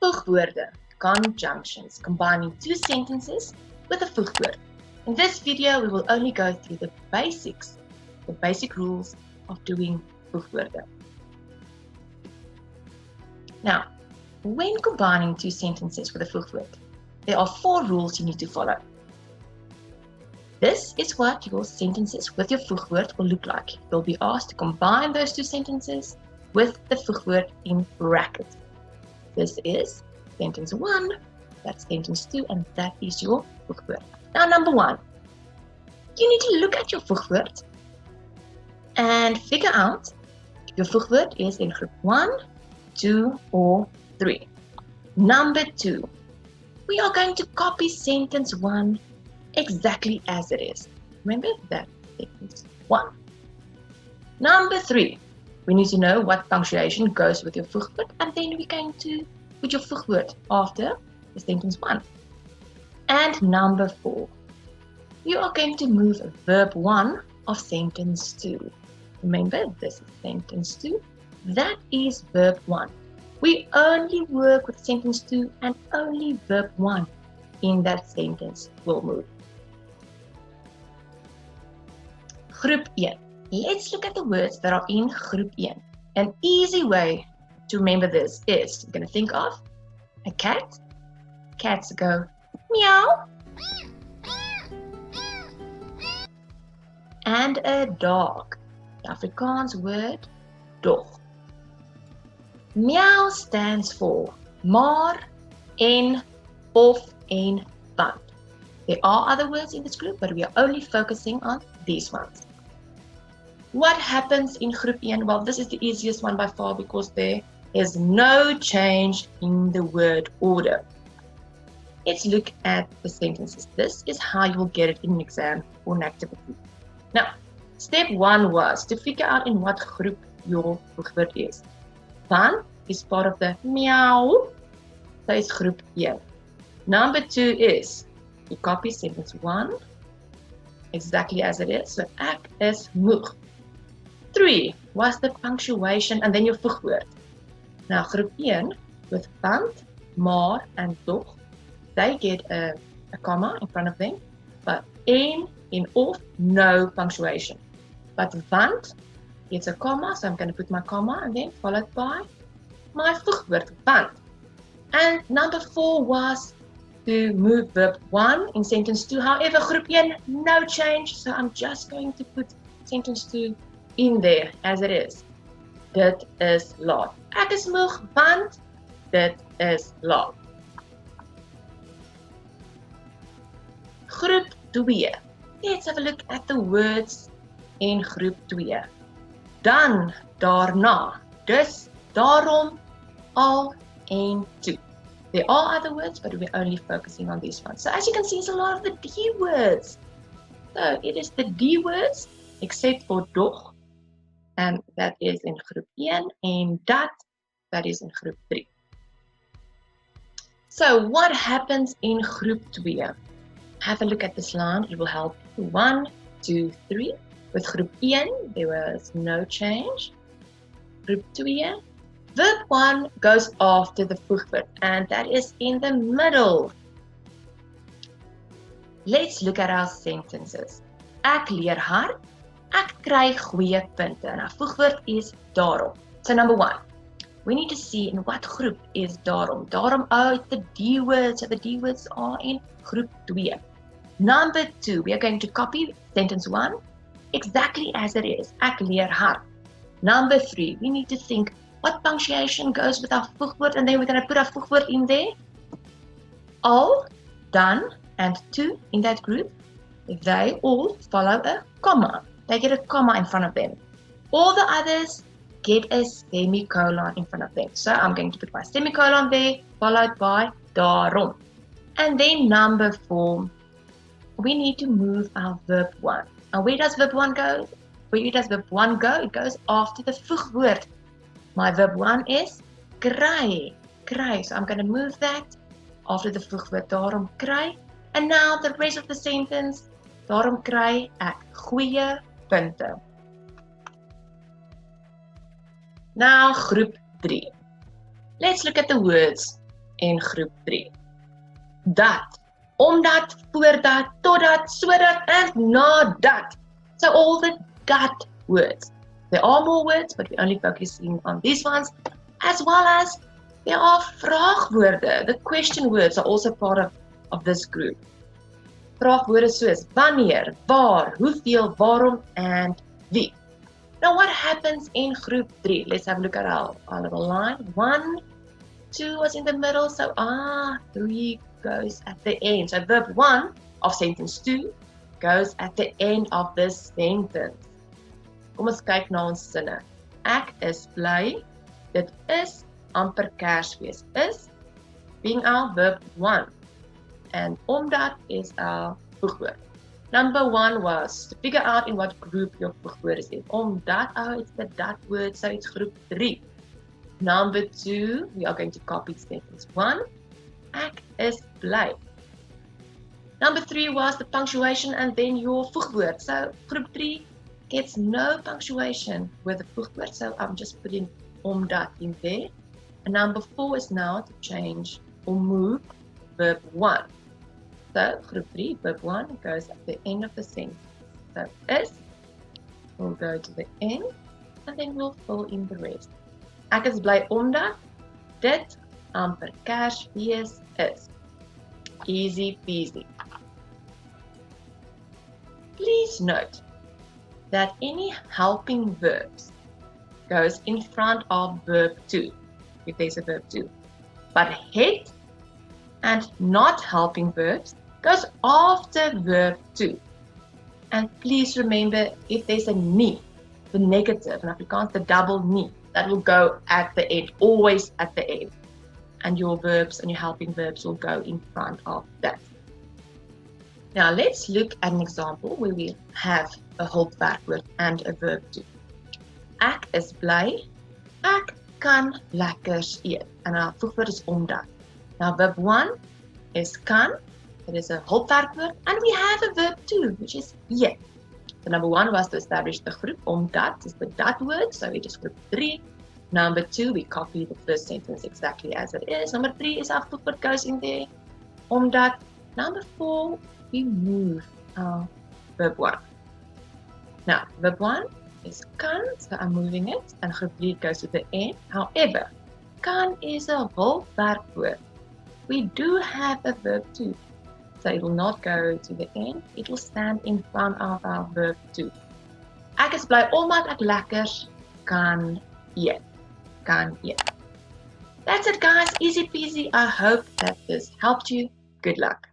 Voegwoorde, conjunctions, combining two sentences with a voegwoord. In this video, we will only go through the basic rules of doing voegwoorde. Now, when combining two sentences with a voegwoord, there are 4 rules you need to follow. This is what your sentences with your voegwoord will look like. You'll be asked to combine those two sentences with the voegwoord in brackets. This is sentence 1, that's sentence 2, and that is your voegwoord. Now, number 1, you need to look at your voegwoord and figure out if your voegwoord is in group 1, 2, or 3. Number 2, we are going to copy sentence 1 exactly as it is. Remember that sentence 1. Number 3, we need to know what punctuation goes with your voegwoord, and then we're going to put your voegwoord after the sentence 1. And number 4, you are going to move verb 1 of sentence 2. Remember, this is sentence 2. That is verb 1. We only work with sentence 2 and only verb 1 in that sentence will move. Group 1. Let's look at the words that are in group 1. An easy way to remember this is you're going to think of a cat. Cats go meow. And a dog. The Afrikaans word dog. Meow stands for maar, en, of, en, want. There are other words in this group, but we are only focusing on these ones. What happens in group 1? Well, this is the easiest one by far because there is no change in the word order. Let's look at the sentences. This is how you will get it in an exam or an activity. Now, step 1 was to figure out in what group your voegwoord is. Van is part of the meow, so it's group 1. Number 2 is you copy sentence 1 exactly as it is, so ek is moeg. 3 was the punctuation and then your voegwoord. Now group 1 with want, maar and tog, they get a comma in front of them, but en, of, no punctuation. But want gets a comma, so I'm going to put my comma and then followed by my voegwoord, want. And number 4 was to move verb 1 in sentence 2. However, group 1, no change, so I'm just going to put sentence 2 in there as it is. Dit is laat. Ek is moeg want dit is laat. Groep 2. Let's have a look at the words in group 2. Dan, daarna, dus, daarom, al, en, toe. There are other words, but we're only focusing on these ones. So as you can see, it's a lot of the D words. So it is the D words, except for dog, and that is in group 1, and that is in group 3. So what happens in group 2? Have a look at this line, it will help you. 1, 2, 3. With group 1, there was no change. Group 2, verb 1 goes after the voegwoord, and that is in the middle. Let's look at our sentences. Ek leer hard, ek kry goeie punte. And our voegwoord is daarom. So number 1, we need to see in what group is daarom. Daarom, it's the D words, so the D words are in group 2. Number 2, we are going to copy sentence 1 exactly as it is. Ek leer hard. Number 3, we need to think what punctuation goes with our voegwoord, and then we're going to put our voegwoord in there. Al, dan, and to in that group, they all follow a comma. They get a comma in front of them. All the others get a semicolon in front of them. So I'm going to put my semicolon there, followed by daarom. And then number 4, we need to move our verb 1. And where does verb 1 go? Where does verb 1 go? It goes after the voegwoord. My verb 1 is kry. Kry. So I'm going to move that after the voegwoord. Daarom kry. And now the rest of the sentence. Daarom kry ek goeie punte. Now group 3. Let's look at the words in groep 3? Dat, omdat, voordat, totdat, sodat, and nadat. So all the that words. There are more words, but we're only focusing on these ones, as well as there are vraagwoorde. The question words are also part of this group. Vraagwoorde soos wanneer, waar, hoeveel, waarom, and wie. Now what happens in group 3? Let's have a look at our little line. 1, 2 was in the middle, so 3 goes at the end. So verb 1 of sentence 2 goes at the end of this sentence. Kom ons kyk na ons sinne. Ek is bly, dit is amper Kersfees. Is being our verb 1. And omdat is our voegwoord. Number 1 was to figure out in what group your voegwoord is in. Omdat, it's the that word, so it's group 3. Number 2, we are going to copy sentence 1. Ek is bly. Number 3 was the punctuation and then your voegwoord. So group 3 gets no punctuation with the voegwoord, so I'm just putting omdat in there. And number 4 is now to change or move verb 1. So group 3, verb 1 goes at the end of the sentence. So is will go to the end and then we'll fill in the rest. Ek is bly omdat dit amper Kersfees is. Easy peasy. Please note that any helping verbs goes in front of verb 2, if there's a verb 2. But het and not helping verbs goes after verb 2. And please remember, if there's a nie, the negative, in Afrikaans the double nie, that will go at the end, always at the end. And your verbs and your helping verbs will go in front of that. Now let's look at an example where we have a hulpwerkwoord and a verb too. Ek is bly, ek kan lekkers eet. And our voegwoord is omdat. Now verb 1 is kan, it is a hulpwerkwoord, and we have a verb 2, which is eet. So number 1 was to establish the group, omdat is the dat word, so it is group 3. Number 2, we copy the first sentence exactly as it is. Number 3 is our voegwoord goes in there, omdat. Number 4, we move our verb 1. Now, verb 1 is kan, so I'm moving it, and group 3 goes to the end. However, kan is a hulpwerkwoord. We do have a verb 2, so it will not go to the end, it will stand in front of our verb 2. Ek is bly omdat ek lekkers kan eet. Kan eet. That's it guys, easy peasy. I hope that this helped you. Good luck.